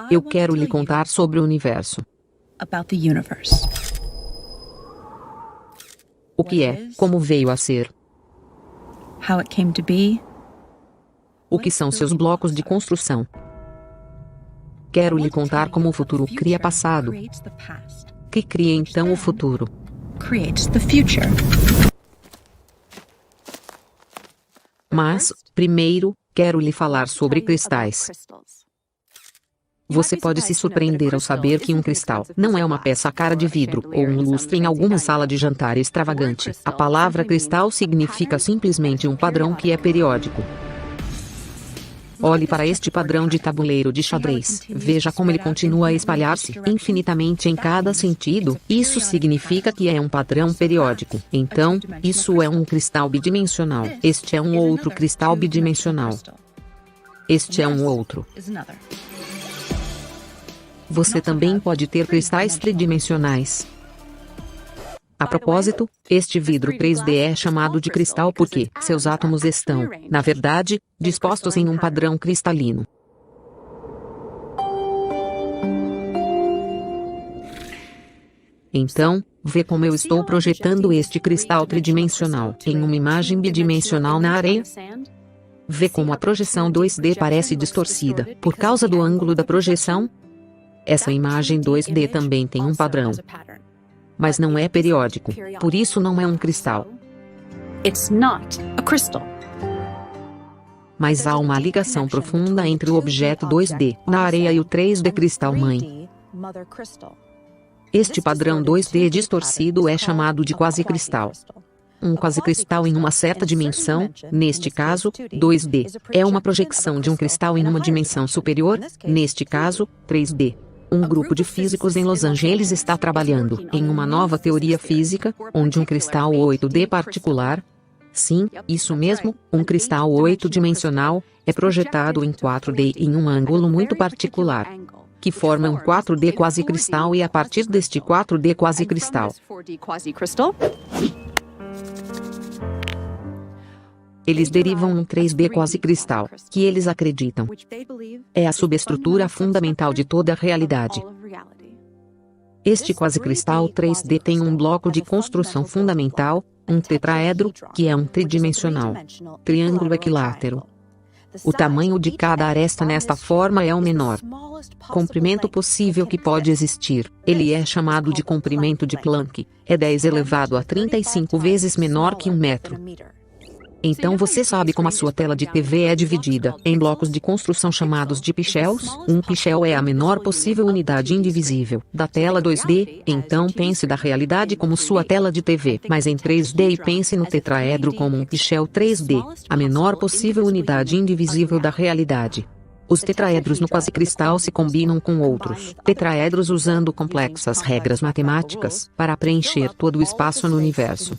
Eu quero lhe contar sobre o universo. O que é, como veio a ser. O que são seus blocos de construção. Quero lhe contar como o futuro cria passado, que cria então o futuro. Mas, primeiro, quero lhe falar sobre cristais. Você pode se surpreender ao saber que um cristal não é uma peça cara de vidro ou um lustre em alguma sala de jantar extravagante. A palavra cristal significa simplesmente um padrão que é periódico. Olhe para este padrão de tabuleiro de xadrez. Veja como ele continua a espalhar-se infinitamente em cada sentido. Isso significa que é um padrão periódico. Então, isso é um cristal bidimensional. Este é um outro cristal bidimensional. Este é um outro. Você também pode ter cristais tridimensionais. A propósito, este vidro 3D é chamado de cristal porque seus átomos estão, na verdade, dispostos em um padrão cristalino. Então, vê como eu estou projetando este cristal tridimensional em uma imagem bidimensional na areia? Vê como a projeção 2D parece distorcida por causa do ângulo da projeção? Essa imagem 2D também tem um padrão, mas não é periódico, por isso não é um cristal. Mas há uma ligação profunda entre o objeto 2D na areia e o 3D cristal-mãe. Este padrão 2D distorcido é chamado de quasicristal. Um quasicristal em uma certa dimensão, neste caso, 2D, é uma projeção de um cristal em uma dimensão superior, neste caso, 3D. Um grupo de físicos em Los Angeles está trabalhando em uma nova teoria física, onde um cristal 8D particular, sim, isso mesmo, um cristal 8-dimensional, é projetado em 4D em um ângulo muito particular, que forma um 4D quasicristal e a partir deste 4D quasicristal, eles derivam um 3D quasicristal, que eles acreditam é a subestrutura fundamental de toda a realidade. Este quasicristal 3D tem um bloco de construção fundamental, um tetraedro, que é um tridimensional triângulo equilátero. O tamanho de cada aresta nesta forma é o menor comprimento possível que pode existir. Ele é chamado de comprimento de Planck. É 10 elevado a 35 vezes menor que 1 metro. Então você sabe como a sua tela de TV é dividida em blocos de construção chamados de pixels? Um pixel é a menor possível unidade indivisível da tela 2D, então pense da realidade como sua tela de TV, mas em 3D e pense no tetraedro como um pixel 3D, a menor possível unidade indivisível da realidade. Os tetraedros no quasicristal se combinam com outros tetraedros usando complexas regras matemáticas para preencher todo o espaço no universo.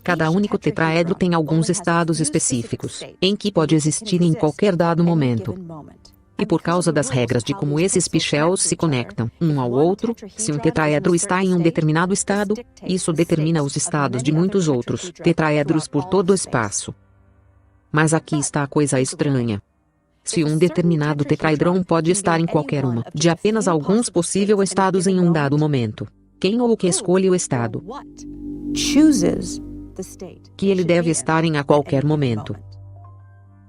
Cada único tetraedro tem alguns estados específicos, em que pode existir em qualquer dado momento. E por causa das regras de como esses pixels se conectam um ao outro, se um tetraedro está em um determinado estado, isso determina os estados de muitos outros tetraedros por todo o espaço. Mas aqui está a coisa estranha. Se um determinado tetraedrão pode estar em qualquer uma de apenas alguns possíveis estados em um dado momento, quem ou o que escolhe o estado que ele deve estar em a qualquer momento?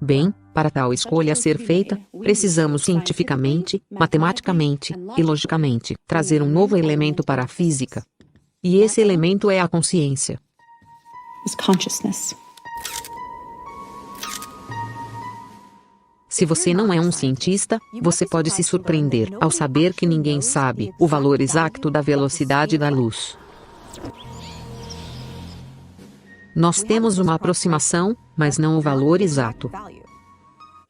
Bem, para tal escolha ser feita, precisamos cientificamente, matematicamente e logicamente trazer um novo elemento para a física. E esse elemento é a consciência. Se você não é um cientista, você pode se surpreender ao saber que ninguém sabe o valor exato da velocidade da luz. Nós temos uma aproximação, mas não o valor exato.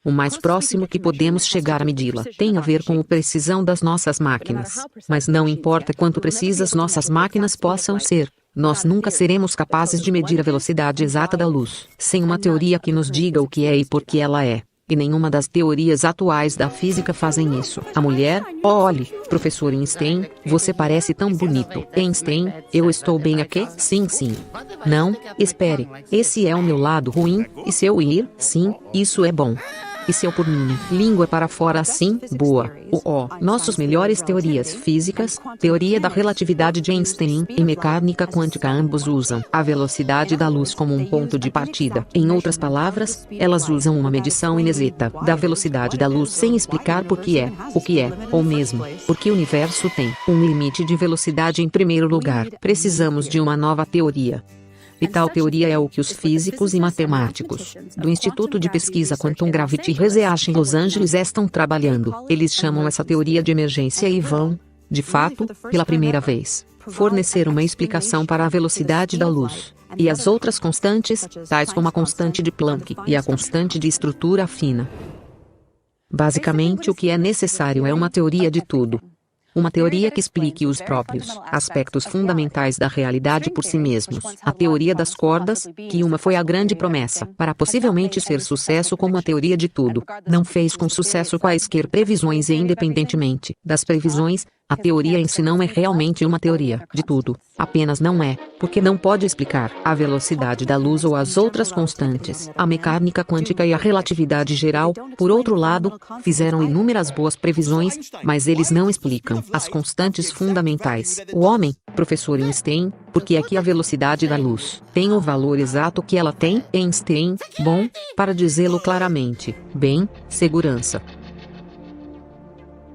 O mais próximo que podemos chegar a medi-la tem a ver com a precisão das nossas máquinas. Mas não importa quanto precisas nossas máquinas possam ser, nós nunca seremos capazes de medir a velocidade exata da luz, sem uma teoria que nos diga o que é e por que ela é. E nenhuma das teorias atuais da física fazem isso. A mulher, olhe, professor Einstein, você parece tão bonito. Einstein, eu estou bem aqui? Sim, sim. Não, espere, esse é o meu lado ruim, e se eu ir, sim, isso é bom. E se eu por minha língua para fora assim, boa, nossos melhores teorias físicas, teoria da relatividade de Einstein e mecânica quântica ambos usam a velocidade da luz como um ponto de partida. Em outras palavras, elas usam uma medição inexata da velocidade da luz sem explicar por que é, o que é, ou mesmo, porque o universo tem um limite de velocidade em primeiro lugar. Precisamos de uma nova teoria. E tal teoria é o que os físicos e matemáticos do Instituto de Pesquisa Quantum Gravity Research em Los Angeles estão trabalhando. Eles chamam essa teoria de emergência e vão, de fato, pela primeira vez, fornecer uma explicação para a velocidade da luz e as outras constantes, tais como a constante de Planck e a constante de estrutura fina. Basicamente, o que é necessário é uma teoria de tudo. Uma teoria que explique os próprios aspectos fundamentais da realidade por si mesmos. A teoria das cordas, que uma foi a grande promessa para possivelmente ser sucesso como a teoria de tudo, não fez com sucesso quaisquer previsões e independentemente das previsões, a teoria em si não é realmente uma teoria de tudo. Apenas não é, porque não pode explicar a velocidade da luz ou as outras constantes. A mecânica quântica e a relatividade geral, por outro lado, fizeram inúmeras boas previsões, mas eles não explicam as constantes fundamentais. O homem, professor Einstein, por que é que a velocidade da luz tem o valor exato que ela tem? Einstein, bom, para dizê-lo claramente, bem, segurança.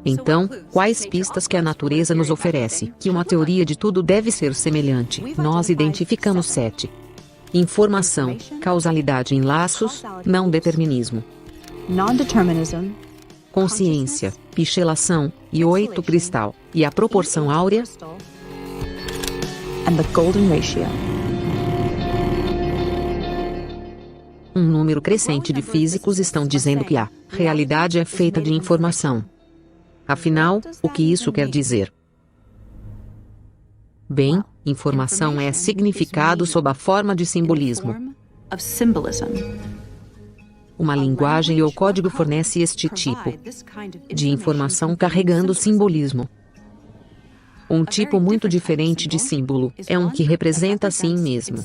Então, quais pistas que a natureza nos oferece que uma teoria de tudo deve ser semelhante? Nós identificamos 7. Informação, causalidade em laços, não determinismo. Consciência, pichelação, e 8 cristal, e a proporção áurea. Um número crescente de físicos estão dizendo que a realidade é feita de informação. Afinal, o que isso quer dizer? Bem, informação é significado sob a forma de simbolismo. Uma linguagem ou código fornece este tipo de informação carregando simbolismo. Um tipo muito diferente de símbolo é um que representa a si mesmo.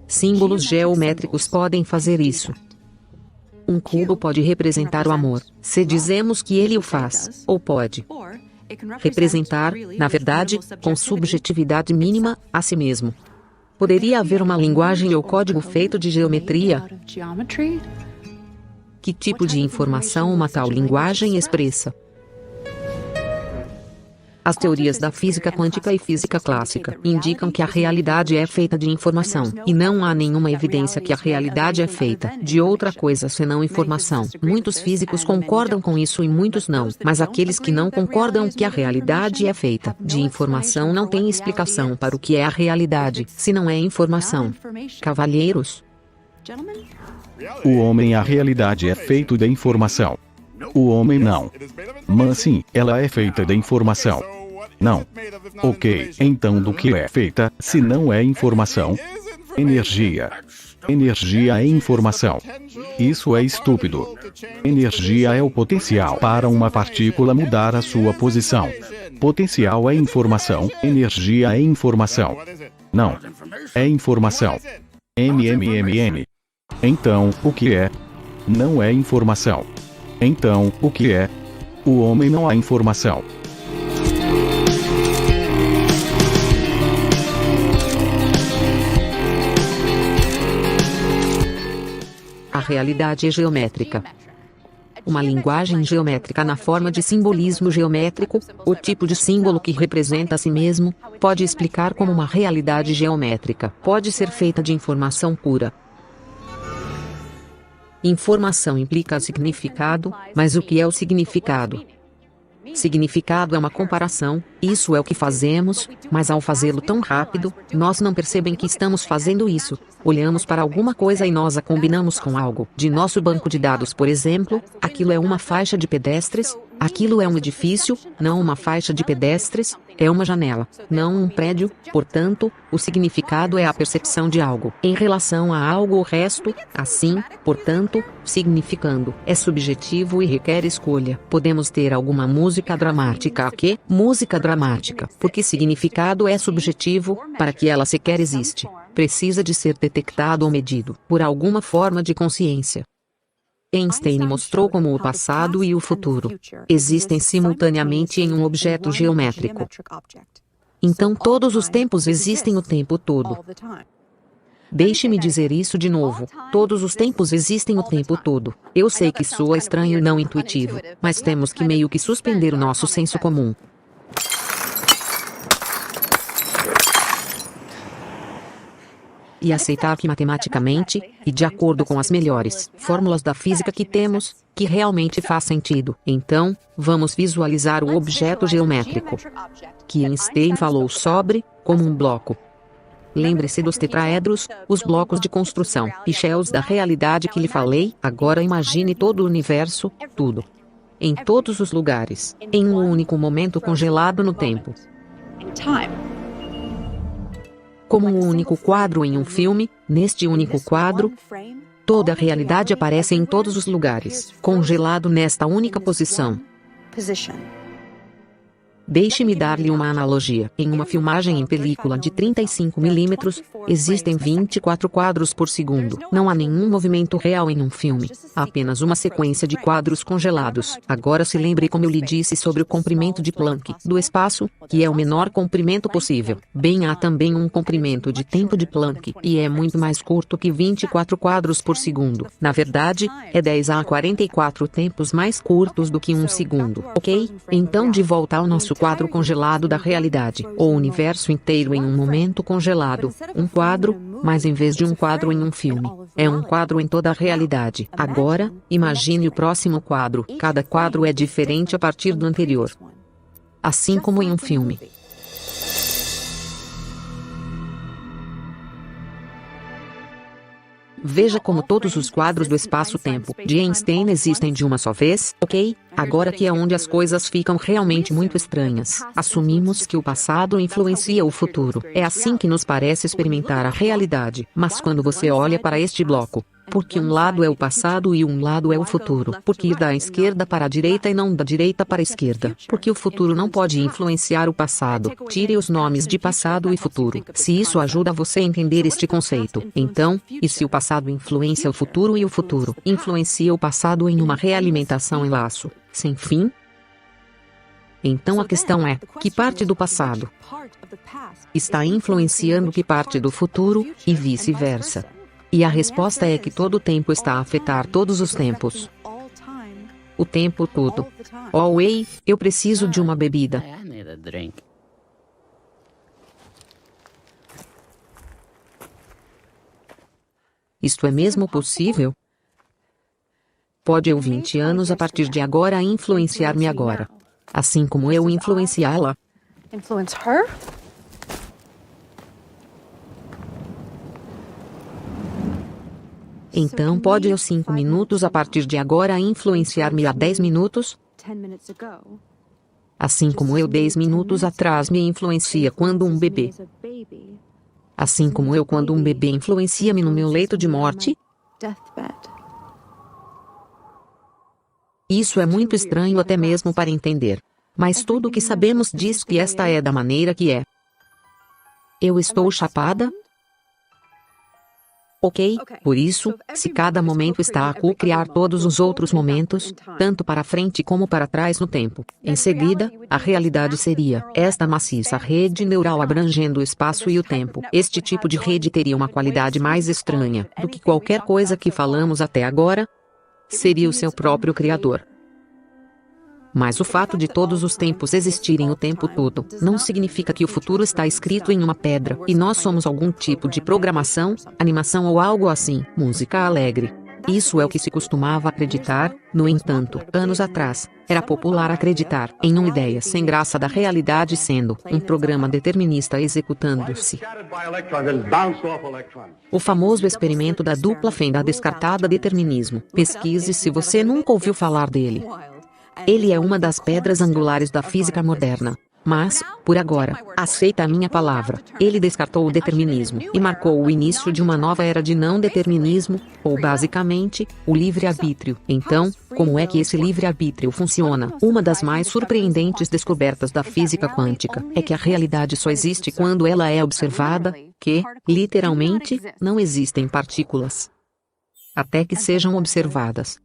Símbolos geométricos podem fazer isso. Um cubo pode representar o amor, se dizemos que ele o faz, ou pode representar, na verdade, com subjetividade mínima, a si mesmo. Poderia haver uma linguagem ou código feito de geometria? Que tipo de informação uma tal linguagem expressa? As teorias da física quântica e física clássica indicam que a realidade é feita de informação, e não há nenhuma evidência que a realidade é feita de outra coisa senão informação. Muitos físicos concordam com isso e muitos não, mas aqueles que não concordam que a realidade é feita de informação não têm explicação para o que é a realidade, se não é informação. Cavalheiros? O homem, a realidade é feito de informação. O homem não. Mas sim, ela é feita de informação. Não. Ok, então do que é feita, se não é informação? Energia. Energia é informação. Isso é estúpido. Energia é o potencial para uma partícula mudar a sua posição. Potencial é informação, energia é informação. Não. É informação. MMMM. Então, o que é? Não é informação. Então, o que é? O homem não há informação. A realidade é geométrica. Uma linguagem geométrica na forma de simbolismo geométrico, o tipo de símbolo que representa a si mesmo, pode explicar como uma realidade geométrica pode ser feita de informação pura. Informação implica significado, mas o que é o significado? Significado é uma comparação, isso é o que fazemos, mas ao fazê-lo tão rápido, nós não percebemos que estamos fazendo isso. Olhamos para alguma coisa e nós a combinamos com algo. De nosso banco de dados, por exemplo, aquilo é uma faixa de pedestres, aquilo é um edifício, não uma faixa de pedestres, é uma janela, não um prédio, portanto, o significado é a percepção de algo em relação a algo ou resto, assim, portanto, significando, é subjetivo e requer escolha. Podemos ter alguma música dramática aqui, música dramática, porque significado é subjetivo, para que ela sequer existe, precisa de ser detectado ou medido por alguma forma de consciência. Einstein mostrou como o passado e o futuro existem simultaneamente em um objeto geométrico. Então todos os tempos existem o tempo todo. Deixe-me dizer isso de novo. Todos os tempos existem o tempo todo. Eu sei que soa estranho e não intuitivo, mas temos que meio que suspender o nosso senso comum. E aceitar que matematicamente, e de acordo com as melhores fórmulas da física que temos, que realmente faz sentido. Então, vamos visualizar o objeto geométrico que Einstein falou sobre, como um bloco. Lembre-se dos tetraedros, os blocos de construção e shells da realidade que lhe falei. Agora imagine todo o universo, tudo. Em todos os lugares, em um único momento congelado no tempo. Como um único quadro em um filme, neste único quadro, toda a realidade aparece em todos os lugares, congelado nesta única posição. Deixe-me dar-lhe uma analogia. Em uma filmagem em película de 35 mm, existem 24 quadros por segundo. Não há nenhum movimento real em um filme. Há apenas uma sequência de quadros congelados. Agora se lembre como eu lhe disse sobre o comprimento de Planck do espaço, que é o menor comprimento possível. Bem, há também um comprimento de tempo de Planck, e é muito mais curto que 24 quadros por segundo. Na verdade, é 10 a 44 tempos mais curtos do que um segundo. Ok? Então de volta ao nosso quadro congelado da realidade. O universo inteiro em um momento congelado. Um quadro, mas em vez de um quadro em um filme, é um quadro em toda a realidade. Agora, imagine o próximo quadro. Cada quadro é diferente a partir do anterior. Assim como em um filme. Veja como todos os quadros do espaço-tempo de Einstein existem de uma só vez, ok? Agora que é onde as coisas ficam realmente muito estranhas. Assumimos que o passado influencia o futuro. É assim que nos parece experimentar a realidade. Mas quando você olha para este bloco, porque um lado é o passado e um lado é o futuro. Porque ir da esquerda para a direita e não da direita para a esquerda. Porque o futuro não pode influenciar o passado. Tire os nomes de passado e futuro. Se isso ajuda você a entender este conceito. Então, e se o passado influencia o futuro e o futuro influencia o passado em uma realimentação em laço sem fim? Então a questão é, que parte do passado está influenciando que parte do futuro, e vice-versa? E a resposta é que todo o tempo está a afetar todos os tempos. O tempo todo. Oh, ei, eu preciso de uma bebida. Isto é mesmo possível? Pode eu 20 anos a partir de agora influenciar-me agora, assim como eu influenciá-la? Então pode eu 5 minutos a partir de agora influenciar-me há 10 minutos? Assim como eu 10 minutos atrás me influencia quando um bebê. Assim como eu quando um bebê influencia-me no meu leito de morte? Isso é muito estranho até mesmo para entender. Mas tudo o que sabemos diz que esta é da maneira que é. Eu estou chapada? Ok, por isso, se cada momento está a co-criar todos os outros momentos, tanto para frente como para trás no tempo, em seguida, a realidade seria esta maciça rede neural abrangendo o espaço e o tempo. Este tipo de rede teria uma qualidade mais estranha do que qualquer coisa que falamos até agora. Seria o seu próprio criador. Mas o fato de todos os tempos existirem o tempo todo, não significa que o futuro está escrito em uma pedra, e nós somos algum tipo de programação, animação ou algo assim, música alegre. Isso é o que se costumava acreditar. No entanto, anos atrás, era popular acreditar em uma ideia sem graça da realidade sendo um programa determinista executando-se. O famoso experimento da dupla fenda descartada determinismo. Pesquise se você nunca ouviu falar dele. Ele é uma das pedras angulares da física moderna. Mas, por agora, aceita a minha palavra. Ele descartou o determinismo e marcou o início de uma nova era de não determinismo, ou basicamente, o livre-arbítrio. Então, como é que esse livre-arbítrio funciona? Uma das mais surpreendentes descobertas da física quântica é que a realidade só existe quando ela é observada, que, literalmente, não existem partículas até que sejam observadas.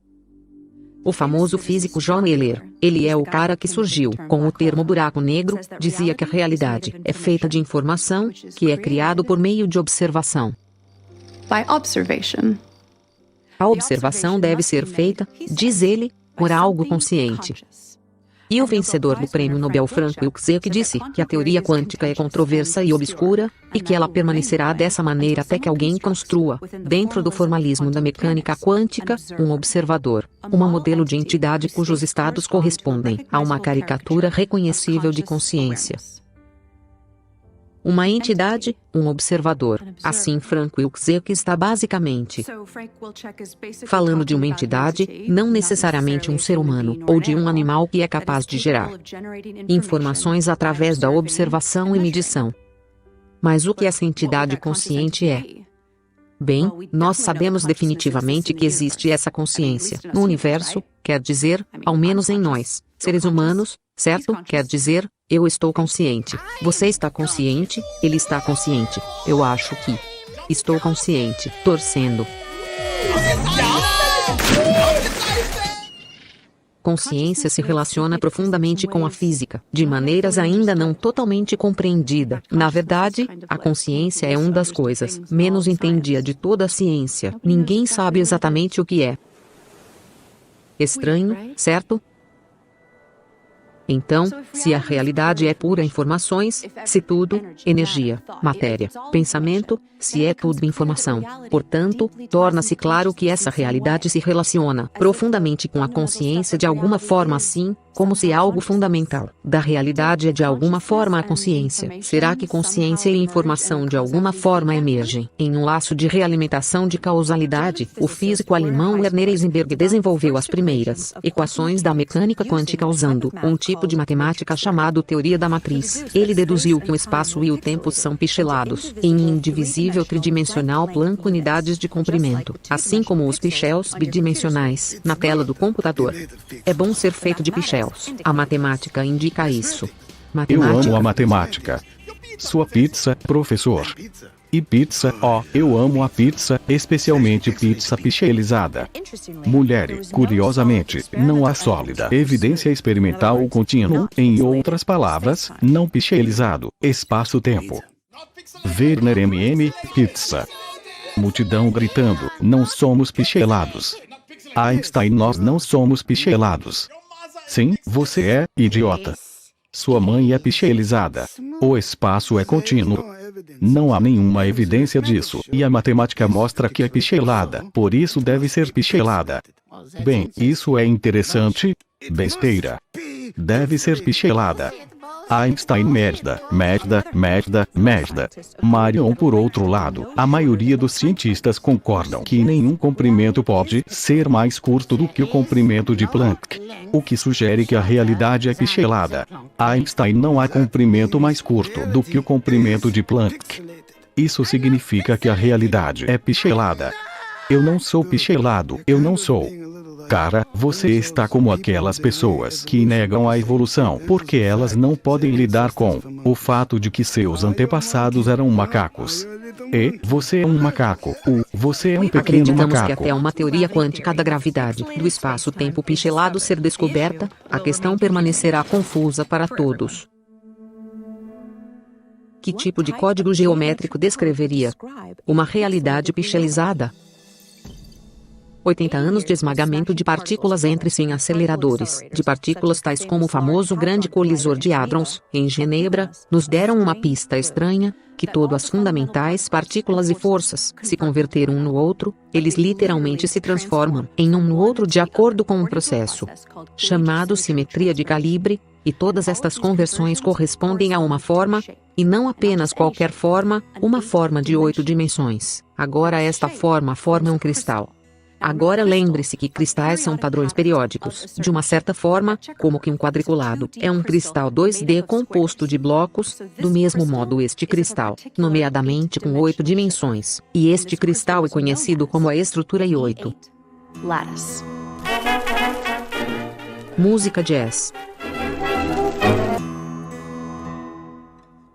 O famoso físico John Wheeler, ele é o cara que surgiu com o termo buraco negro, dizia que a realidade é feita de informação, que é criado por meio de observação. A observação deve ser feita, diz ele, por algo consciente. E o vencedor do prêmio Nobel Frank Wilczek disse que a teoria quântica é controversa e obscura, e que ela permanecerá dessa maneira até que alguém construa, dentro do formalismo da mecânica quântica, um observador, um modelo de entidade cujos estados correspondem a uma caricatura reconhecível de consciência. Uma entidade, um observador. Assim Frank Wilczek está basicamente falando de uma entidade, não necessariamente um ser humano, ou de um animal que é capaz de gerar informações através da observação e medição. Mas o que essa entidade consciente é? Bem, nós sabemos definitivamente que existe essa consciência no universo, quer dizer, ao menos em nós, seres humanos, certo? Quer dizer, eu estou consciente, você está consciente, ele está consciente, eu acho que estou consciente, torcendo. Consciência se relaciona profundamente com a física, de maneiras ainda não totalmente compreendidas. Na verdade, a consciência é uma das coisas menos entendidas de toda a ciência. Ninguém sabe exatamente o que é. Estranho, certo? Então, se a realidade é pura informações, se tudo, energia, matéria, pensamento, se é tudo informação, portanto, torna-se claro que essa realidade se relaciona profundamente com a consciência de alguma forma assim, como se algo fundamental da realidade é de alguma forma a consciência. Será que consciência e informação de alguma forma emergem em um laço de realimentação de causalidade? O físico alemão Werner Heisenberg desenvolveu as primeiras equações da mecânica quântica usando um tipo de matemática chamado teoria da matriz. Ele deduziu que o espaço e o tempo são pichelados em indivisível tridimensional Planck unidades de comprimento, assim como os pichels bidimensionais na tela do computador. É bom ser feito de pichel. A matemática indica isso. Eu amo a matemática. Sua pizza, professor. E pizza, eu amo a pizza, especialmente pizza pixelizada. Mulheres, curiosamente, não há sólida evidência experimental contínua, em outras palavras, não pixelizado, espaço-tempo. Werner pizza. Multidão gritando, não somos pixelados. Einstein, nós não somos pixelados. Sim, você é, idiota. Sua mãe é pixelizada. O espaço é contínuo. Não há nenhuma evidência disso, e a matemática mostra que é pixelada, por isso deve ser pixelada. Bem, isso é interessante? Besteira. Deve ser pixelada. Einstein merda. Marion, por outro lado, a maioria dos cientistas concordam que nenhum comprimento pode ser mais curto do que o comprimento de Planck, o que sugere que a realidade é pixelada. Einstein, não há comprimento mais curto do que o comprimento de Planck. Isso significa que a realidade é pixelada. Eu não sou pixelado, eu não sou. Cara, você está como aquelas pessoas que negam a evolução porque elas não podem lidar com o fato de que seus antepassados eram macacos. E você é um macaco. Você é um pequeno Acreditamos macaco. que até uma teoria quântica da gravidade do espaço-tempo pixelado ser descoberta, a questão permanecerá confusa para todos. Que tipo de código geométrico descreveria uma realidade pixelizada? 80 anos de esmagamento de partículas entre si em aceleradores de partículas tais como o famoso grande colisor de hadrons, em Genebra, nos deram uma pista estranha, que todas as fundamentais partículas e forças se converteram um no outro, eles literalmente se transformam em um no outro de acordo com um processo chamado simetria de calibre, e todas estas conversões correspondem a uma forma, e não apenas qualquer forma, uma forma de 8 dimensões. Agora esta forma forma um cristal. Agora lembre-se que cristais são padrões periódicos, de uma certa forma, como que um quadriculado é um cristal 2D composto de blocos, do mesmo modo este cristal, nomeadamente com 8 dimensões, e este cristal é conhecido como a estrutura I8. Música jazz.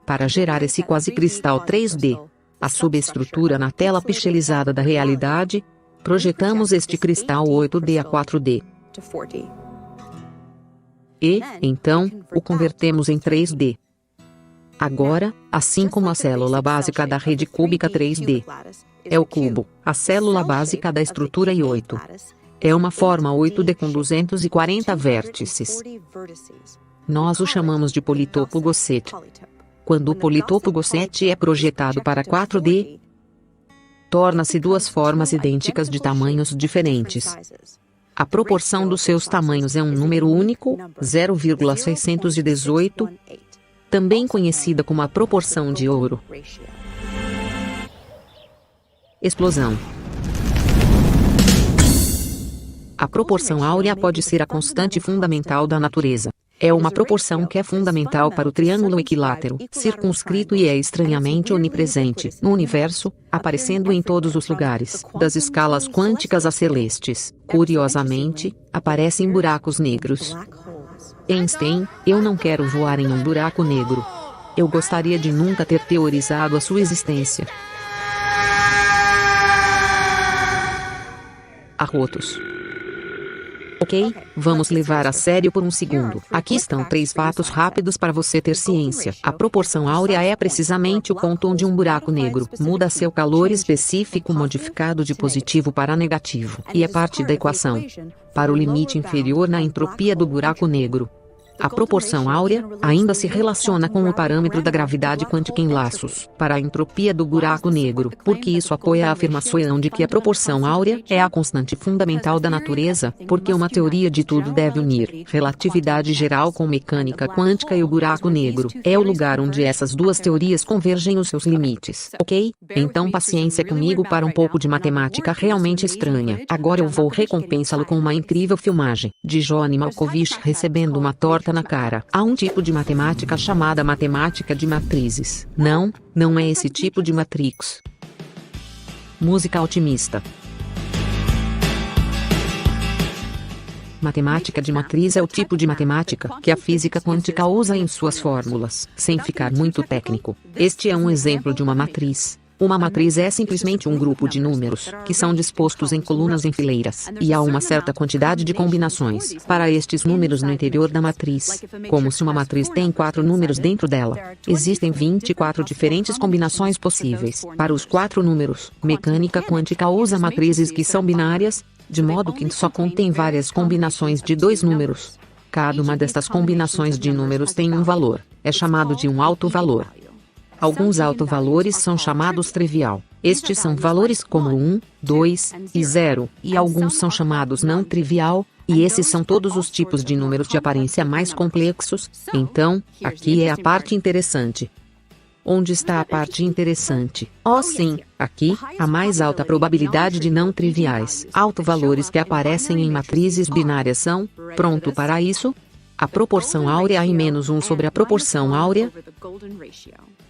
Para gerar esse quase-cristal 3D, a subestrutura na tela pixelizada da realidade, projetamos este cristal 8D a 4D. E, então, o convertemos em 3D. Agora, assim como a célula básica da rede cúbica 3D é o cubo, a célula básica da estrutura I8 é uma forma 8D com 240 vértices. Nós o chamamos de politopo Gosset. Quando o politopo Gosset é projetado para 4D, torna-se duas formas idênticas de tamanhos diferentes. A proporção dos seus tamanhos é um número único, 0,618, também conhecida como a proporção de ouro. Explosão. A proporção áurea pode ser a constante fundamental da natureza. É uma proporção que é fundamental para o triângulo equilátero, circunscrito e é estranhamente onipresente no universo, aparecendo em todos os lugares, das escalas quânticas a celestes. Curiosamente, aparece em buracos negros. Einstein, eu não quero voar em um buraco negro. Eu gostaria de nunca ter teorizado a sua existência. Arrotos. Ok, vamos levar a sério por um segundo. Aqui estão 3 fatos rápidos para você ter ciência. A proporção áurea é precisamente o ponto onde um buraco negro muda seu calor específico modificado de positivo para negativo, e é parte da equação para o limite inferior na entropia do buraco negro. A proporção áurea ainda se relaciona com o parâmetro da gravidade quântica em laços para a entropia do buraco negro, porque isso apoia a afirmação de que a proporção áurea é a constante fundamental da natureza, porque uma teoria de tudo deve unir relatividade geral com mecânica quântica e o buraco negro é o lugar onde essas duas teorias convergem os seus limites. Ok? Então paciência comigo para um pouco de matemática realmente estranha. Agora eu vou recompensá-lo com uma incrível filmagem de John Malkovich recebendo uma torta na cara. Há um tipo de matemática chamada matemática de matrizes. Não é esse tipo de matrix. Música otimista. Matemática de matriz é o tipo de matemática que a física quântica usa em suas fórmulas, sem ficar muito técnico. Este é um exemplo de uma matriz. Uma matriz é simplesmente um grupo de números, que são dispostos em colunas em fileiras, e há uma certa quantidade de combinações para estes números no interior da matriz. Como se uma matriz tem 4 números dentro dela. Existem 24 diferentes combinações possíveis para os 4 números. Mecânica quântica usa matrizes que são binárias, de modo que só contém várias combinações de 2 números. Cada uma destas combinações de números tem um valor, é chamado de um alto valor. Alguns alto-valores são chamados trivial. Estes são valores como 1, 2 e 0, e alguns são chamados não trivial, e esses são todos os tipos de números de aparência mais complexos. Então, aqui é a parte interessante. Onde está a parte interessante? Oh sim, aqui, a mais alta probabilidade de não triviais. Alto-valores que aparecem em matrizes binárias são, pronto para isso? A proporção áurea em menos 1 sobre a proporção áurea.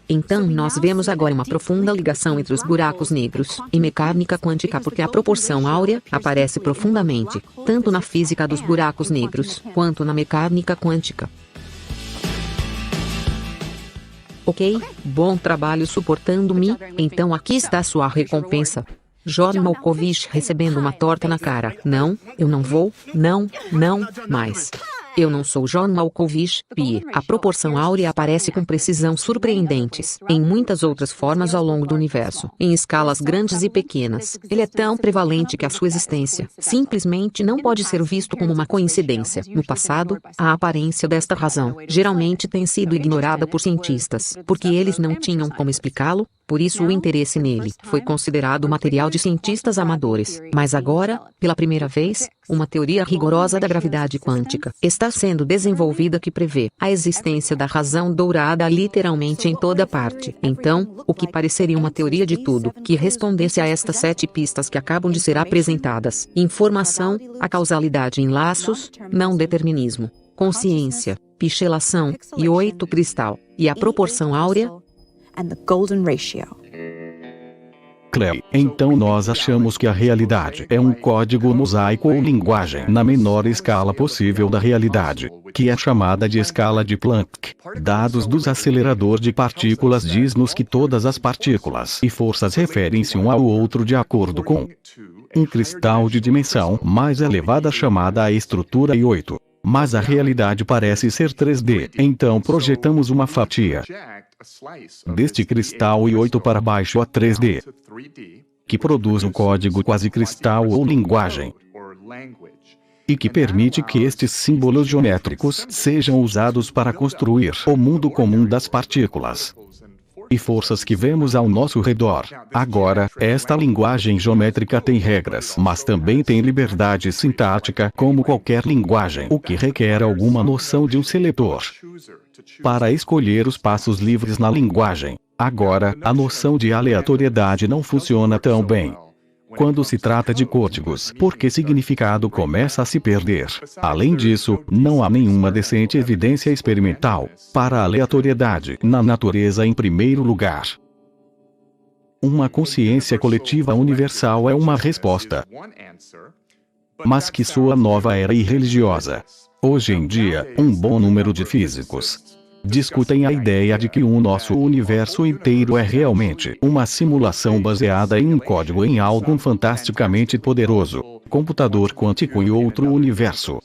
Então nós vemos agora uma profunda ligação entre os buracos negros e mecânica quântica porque a proporção áurea aparece profundamente, tanto na física dos buracos negros, quanto na mecânica quântica. Ok? Bom trabalho suportando-me, então aqui está sua recompensa. John Malkovich recebendo uma torta na cara. Não, eu não vou, não, mais. Eu não sou John Malkovich, Pie. A proporção áurea aparece com precisão surpreendentes em muitas outras formas ao longo do universo, em escalas grandes e pequenas. Ele é tão prevalente que a sua existência simplesmente não pode ser visto como uma coincidência. No passado, a aparência desta razão geralmente tem sido ignorada por cientistas, porque eles não tinham como explicá-lo. Por isso o interesse nele foi considerado material de cientistas amadores. Mas agora, pela primeira vez, uma teoria rigorosa da gravidade quântica está sendo desenvolvida que prevê a existência da razão dourada literalmente em toda parte. Então, o que pareceria uma teoria de tudo que respondesse a estas 7 pistas que acabam de ser apresentadas: informação, a causalidade em laços, não determinismo, consciência, pichelação, e 8 cristal, e a proporção áurea. And the golden ratio. Clay, então nós achamos que a realidade é um código mosaico ou linguagem na menor escala possível da realidade, que é chamada de escala de Planck. Dados do acelerador de partículas diz-nos que todas as partículas e forças referem-se um ao outro de acordo com um cristal de dimensão mais elevada chamada a estrutura I8. Mas a realidade parece ser 3D, então projetamos uma fatia deste cristal I8 para baixo a 3D, que produz um código quase cristal ou linguagem, e que permite que estes símbolos geométricos sejam usados para construir o mundo comum das partículas e forças que vemos ao nosso redor. Agora, esta linguagem geométrica tem regras, mas também tem liberdade sintática como qualquer linguagem, o que requer alguma noção de um seletor para escolher os passos livres na linguagem. Agora, a noção de aleatoriedade não funciona tão bem quando se trata de códigos, porque significado começa a se perder. Além disso, não há nenhuma decente evidência experimental para a aleatoriedade na natureza em primeiro lugar. Uma consciência coletiva universal é uma resposta, mas que soa nova era irreligiosa. Hoje em dia, um bom número de físicos discutem a ideia de que o nosso universo inteiro é realmente uma simulação baseada em um código em algo fantasticamente poderoso, computador quântico em outro universo.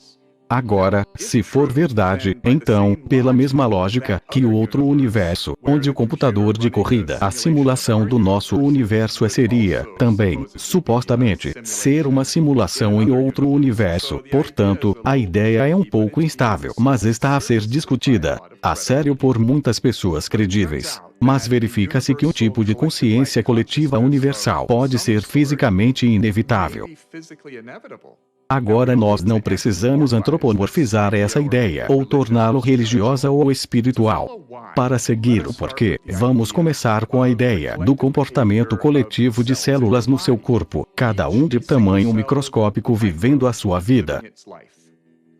Agora, se for verdade, então, pela mesma lógica, que o outro universo, onde o computador de corrida, a simulação do nosso universo seria, também, supostamente, ser uma simulação em outro universo. Portanto, a ideia é um pouco instável, mas está a ser discutida a sério por muitas pessoas credíveis. Mas verifica-se que um tipo de consciência coletiva universal pode ser fisicamente inevitável. Agora nós não precisamos antropomorfizar essa ideia ou torná-lo religiosa ou espiritual para segui-lo, porque vamos começar com a ideia do comportamento coletivo de células no seu corpo, cada um de tamanho microscópico vivendo a sua vida.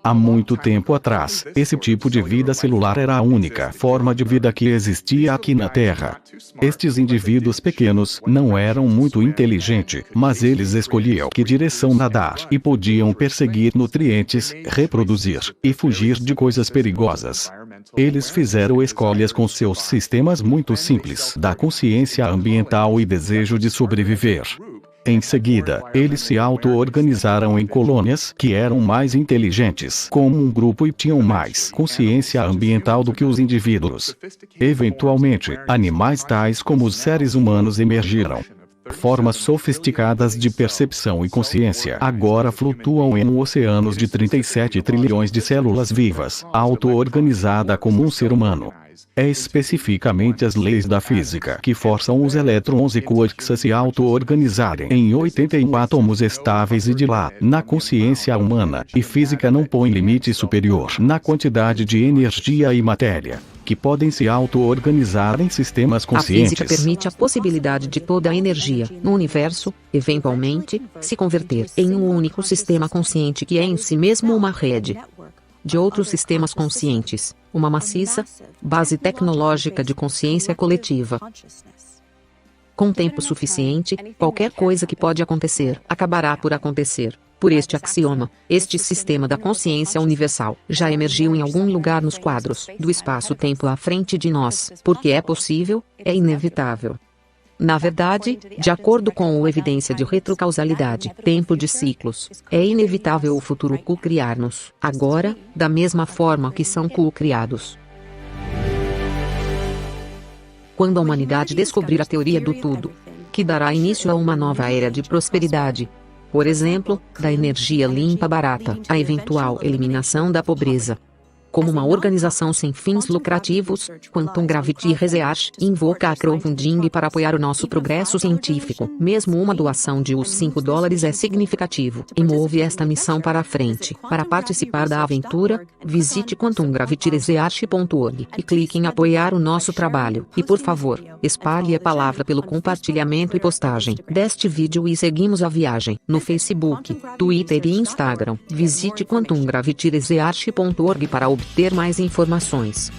Há muito tempo atrás, esse tipo de vida celular era a única forma de vida que existia aqui na Terra. Estes indivíduos pequenos não eram muito inteligentes, mas eles escolhiam que direção nadar e podiam perseguir nutrientes, reproduzir e fugir de coisas perigosas. Eles fizeram escolhas com seus sistemas muito simples da consciência ambiental e desejo de sobreviver. Em seguida, eles se auto-organizaram em colônias que eram mais inteligentes como um grupo e tinham mais consciência ambiental do que os indivíduos. Eventualmente, animais tais como os seres humanos emergiram. Formas sofisticadas de percepção e consciência agora flutuam em oceanos de 37 trilhões de células vivas, auto-organizada como um ser humano. É especificamente as leis da física que forçam os elétrons e quarks a se auto-organizarem em 81 átomos estáveis e de lá, na consciência humana, e física não põe limite superior na quantidade de energia e matéria que podem se auto-organizar em sistemas conscientes. A física permite a possibilidade de toda a energia no universo, eventualmente, se converter em um único sistema consciente que é em si mesmo uma rede de outros sistemas conscientes, uma maciça base tecnológica de consciência coletiva. Com tempo suficiente, qualquer coisa que pode acontecer, acabará por acontecer. Por este axioma, este sistema da consciência universal já emergiu em algum lugar nos quadros do espaço-tempo à frente de nós, porque é possível, é inevitável. Na verdade, de acordo com a evidência de retrocausalidade, tempo de ciclos, é inevitável o futuro co-criar-nos, agora, da mesma forma que são co-criados. Quando a humanidade descobrir a teoria do tudo, que dará início a uma nova era de prosperidade, por exemplo, da energia limpa barata, a eventual eliminação da pobreza. Como uma organização sem fins lucrativos, Quantum Gravity Research invoca a crowdfunding para apoiar o nosso progresso científico. Mesmo uma doação de US$ 5 é significativo e move esta missão para a frente. Para participar da aventura, visite quantumgravityresearch.org e clique em apoiar o nosso trabalho. E por favor, espalhe a palavra pelo compartilhamento e postagem deste vídeo e seguimos a viagem no Facebook, Twitter e Instagram. Visite quantumgravityresearch.org para obter mais informações.